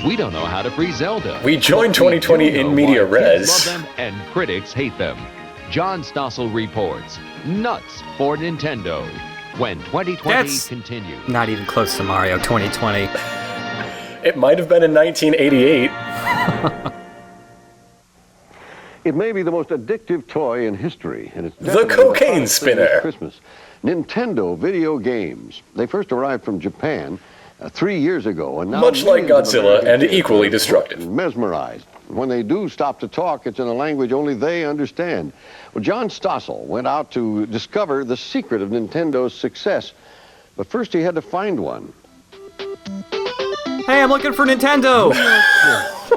We don't know how to free Zelda. We joined 2020 in media res. Kids love them and critics hate them. John Stossel reports, nuts for Nintendo. When 2020 continues. Not even close to Mario 2020. It might have been in 1988. It may be the most addictive toy in history, and it's the cocaine spinner. Christmas. Nintendo video games. They first arrived from Japan 3 years ago, and now much like Godzilla and equally are destructive. Mesmerized. When they do stop to talk, it's in a language only they understand. Well, John Stossel went out to discover the secret of Nintendo's success, but first he had to find one. Hey, I'm looking for Nintendo!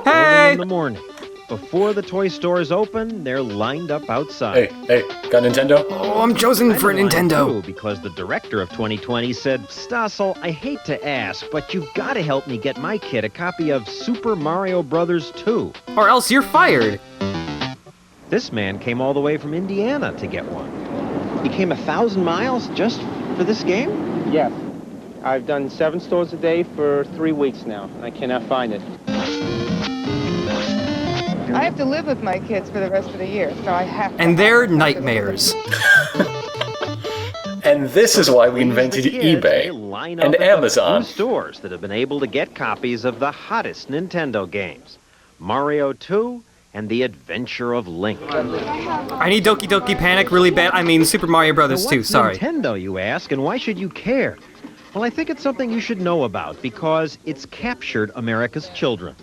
Hey! In the morning. Before the toy stores open, they're lined up outside. Hey, got Nintendo? Oh, I'm chosen for Nintendo. Because the director of 2020 said, Stossel, I hate to ask, but you've got to help me get my kid a copy of Super Mario Bros. 2. Or else you're fired. This man came all the way from Indiana to get one. He came 1,000 miles just for this game? Yes. I've done 7 stores a day for 3 weeks now. I cannot find it. I have to live with my kids for the rest of the year, so I have to. And they're nightmares. And this is why we invented eBay and Amazon. Stores that have been able to get copies of the hottest Nintendo games. Mario 2 and The Adventure of Link. I need Doki Doki Panic really bad. I mean, Super Mario Brothers 2, sorry. Nintendo, you ask, and why should you care? Well, I think it's something you should know about because it's captured America's children.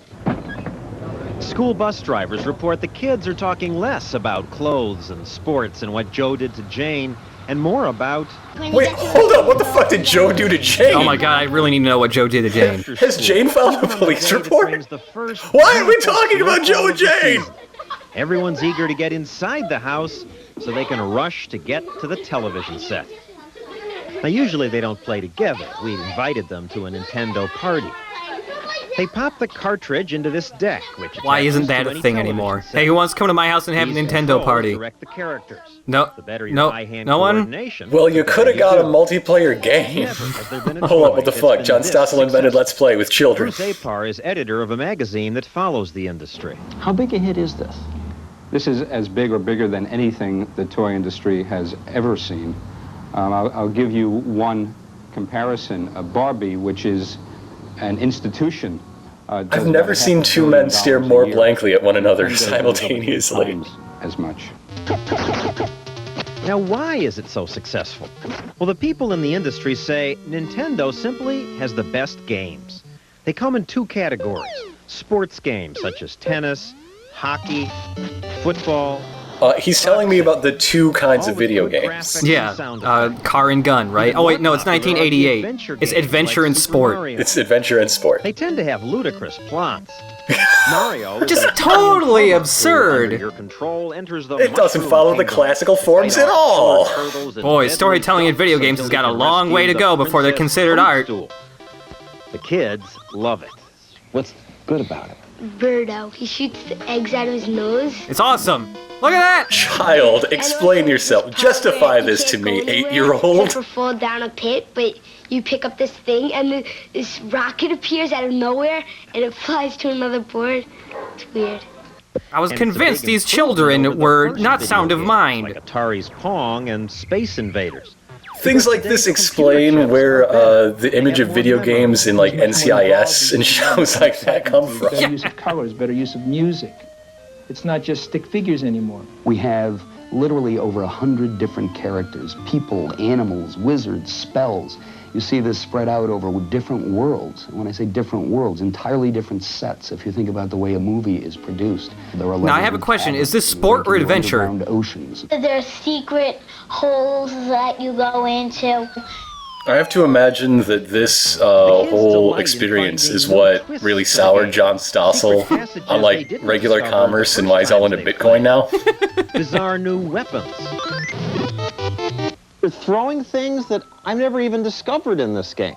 School bus drivers report the kids are talking less about clothes and sports and what Joe did to Jane, and more about... Wait, hold up, what the fuck did Joe do to Jane? Oh my god, I really need to know what Joe did to Jane. Has Jane filed a police report? Why are we talking about Joe and Jane? Everyone's eager to get inside the house so they can rush to get to the television set. Now, usually they don't play together. We invited them to a Nintendo party. They pop the cartridge into this deck, which why isn't that a thing anymore? Hey, who wants to come to my house and have a Nintendo party? Direct the characters. No, no one? Well, you could have got a multiplayer game. Hold up, what the fuck? John Stossel invented Let's Play with children. Bruce Apar is editor of a magazine that follows the industry. How big a hit is this? This is as big or bigger than anything the toy industry has ever seen. I'll give you one comparison. Barbie, which is an institution. I've never seen two men stare more blankly at one another simultaneously. As much. Now, why is it so successful? Well, the people in the industry say Nintendo simply has the best games. They come in 2 categories. Sports games such as tennis, hockey, football. He's telling me about the 2 kinds of video games. Yeah, car and gun, right? Oh wait, no, it's 1988. It's adventure and sport. It's adventure and sport. They tend to have ludicrous plots. Mario just totally absurd. Your control enters the it doesn't follow the classical forms at all. Boy, storytelling in video games has got a long way to go before they're considered art. The kids love it. What's good about it? Birdo. He shoots the eggs out of his nose. It's awesome. Look at that! Child, explain yourself. Justify this to me, 8-year-old. You ever fall down a pit, but you pick up this thing, and then this rocket appears out of nowhere, and it flies to another board. It's weird. I was convinced these children were not sound of mind. Like Atari's Pong and Space Invaders. Things like this explain where the image of video games in like NCIS and shows like that come from. Better use of colors, better use of music. It's not just stick figures anymore. We have literally over 100 different characters, people, animals, wizards, spells. You see this spread out over different worlds. When I say different worlds, entirely different sets. If you think about the way a movie is produced, there are. Now I have a question: is this sport or adventure? Oceans. There are secret holes that you go into. I have to imagine that this whole experience is what really soured John Stossel on like regular commerce and why he's all into Bitcoin now. Bizarre new weapons. You're throwing things that I've never even discovered in this game.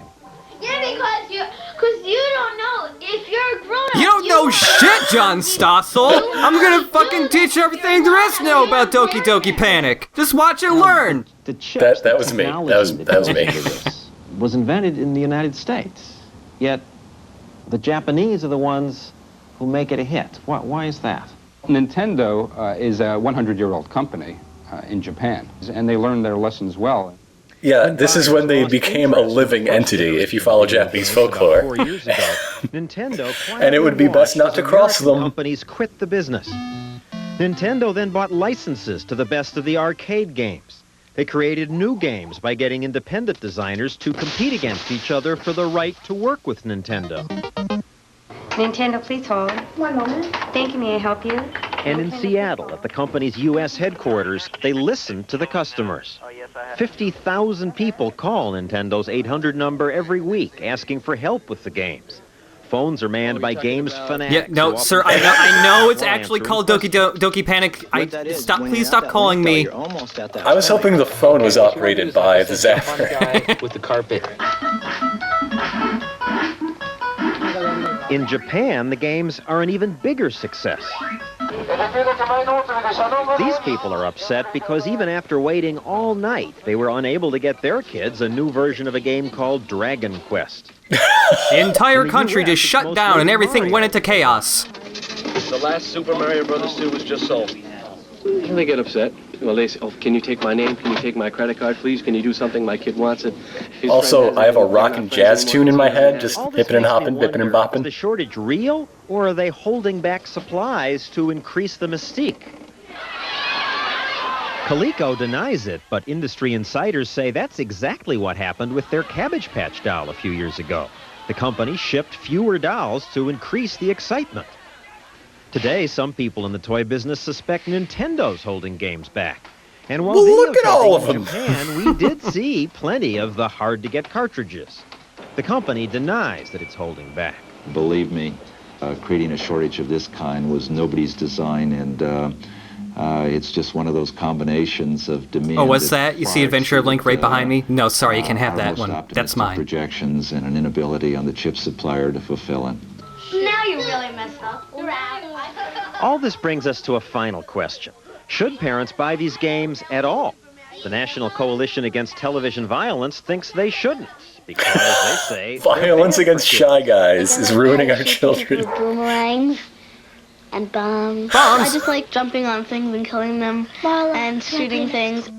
Yeah, because you don't know if you're a grown-up. You don't know shit, John Stossel. I'm gonna fucking teach you everything there is to know about Doki Doki Panic. Just watch and learn. That was me. That was me. Was invented in the United States. Yet, the Japanese are the ones who make it a hit. Why is that? Nintendo is a 100-year-old company in Japan, and they learned their lessons well. Yeah, this is when they became a living entity, if you follow Japanese folklore. 4 years ago, Nintendo And it would be best not to cross them. Companies quit the business. Nintendo then bought licenses to the best of the arcade games. They created new games by getting independent designers to compete against each other for the right to work with Nintendo. Nintendo, please hold. One moment. Thank you. May I help you? And in Seattle, at the company's U.S. headquarters, they listened to the customers. 50,000 people call Nintendo's 800 number every week asking for help with the games. Phones are manned by games fanatics. Yeah, no, sir, I know it's actually called Doki Panic. Please stop calling me. I was hoping the phone was operated by the Zapper. With the carpet. In Japan, the games are an even bigger success. These people are upset because even after waiting all night, they were unable to get their kids a new version of a game called Dragon Quest. The entire country just shut down and everything went into chaos. The last Super Mario Bros. 2 was just sold. Can they get upset? Well, they say, oh, can you take my name? Can you take my credit card, please? Can you do something? My kid wants it. Also, I have a rock and jazz tune in my head, just hippin' and hoppin', bippin' and boppin'. Is the shortage real, or are they holding back supplies to increase the mystique? Coleco denies it, but industry insiders say that's exactly what happened with their Cabbage Patch doll a few years ago. The company shipped fewer dolls to increase the excitement. Today, some people in the toy business suspect Nintendo's holding games back. And while look at all of them. in Japan, we did see plenty of the hard-to-get cartridges. The company denies that it's holding back. Believe me, creating a shortage of this kind was nobody's design, and it's just one of those combinations of demand. Oh, what's that? You see Adventure of Link right behind me? No, sorry, you can't have that one. That's mine. Projections and an inability on the chip supplier to fulfill it. Now you really messed up. You're out. All this brings us to a final question. Should parents buy these games at all? The National Coalition Against Television Violence thinks they shouldn't, because they say violence against Shy Guys is ruining our children. Boomerangs and bombs. I just like jumping on things and killing them and shooting things.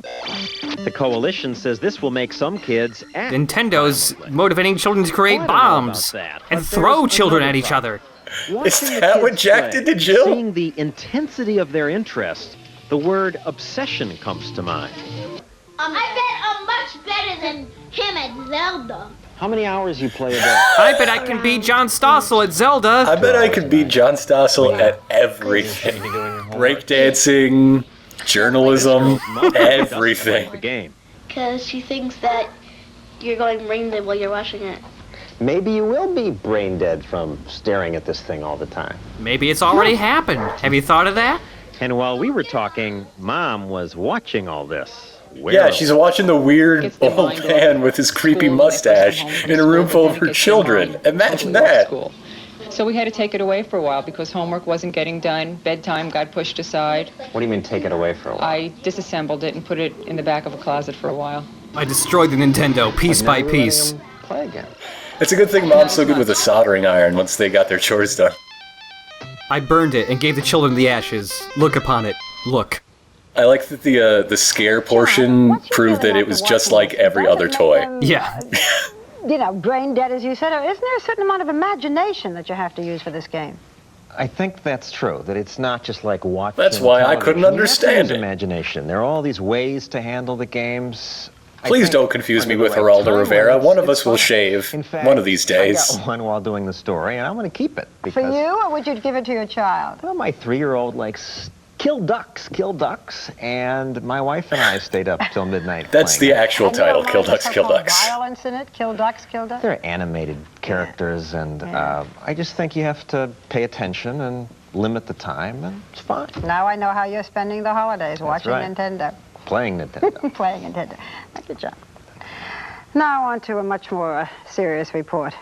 The coalition says this will make some kids act. Nintendo's motivating children to create bombs and throw children at each other. Is that what Jack did to Jill? Seeing the intensity of their interest, the word obsession comes to mind. I bet I'm much better than him at Zelda. How many hours you play a day? I bet I can beat John Stossel at Zelda. I bet I could beat John Stossel at everything. Breakdancing, journalism, everything. The game. Because she thinks that you're going brain dead while you're watching it. Maybe you will be brain dead from staring at this thing all the time. Maybe it's already happened. Have you thought of that? And while we were talking, Mom was watching all this. Yeah, she's watching the weird old man with his creepy mustache in a room full of her children. Imagine that. So we had to take it away for a while because homework wasn't getting done. Bedtime got pushed aside. What do you mean take it away for a while? I disassembled it and put it in the back of a closet for a while. I destroyed the Nintendo piece by piece. Play again. It's a good thing Mom's so good with a soldering iron once they got their chores done. I burned it and gave the children the ashes. Look upon it. Look. I like that the scare portion proved that it was just like every other toy. Yeah. You know, brain dead, as you said. Isn't there a certain amount of imagination that you have to use for this game? I think that's true, that it's not just like watching That's why television. I couldn't understand it. Imagination. There are all these ways to handle the games. Please don't confuse me with Geraldo Rivera. One of us will shave one of these days. I got one while doing the story, and I'm going to keep it. For you, or would you give it to your child? Well, my 3-year-old likes kill ducks, and my wife and I stayed up till midnight. That's the actual title, Kill Ducks, Kill Ducks. Violence in it, Kill Ducks, Kill Ducks. They're animated characters, and I just think you have to pay attention and limit the time, and it's fine. Now I know how you're spending the holidays, watching right. Nintendo. Playing Nintendo. Playing Nintendo. Good job. Now on to a much more serious report.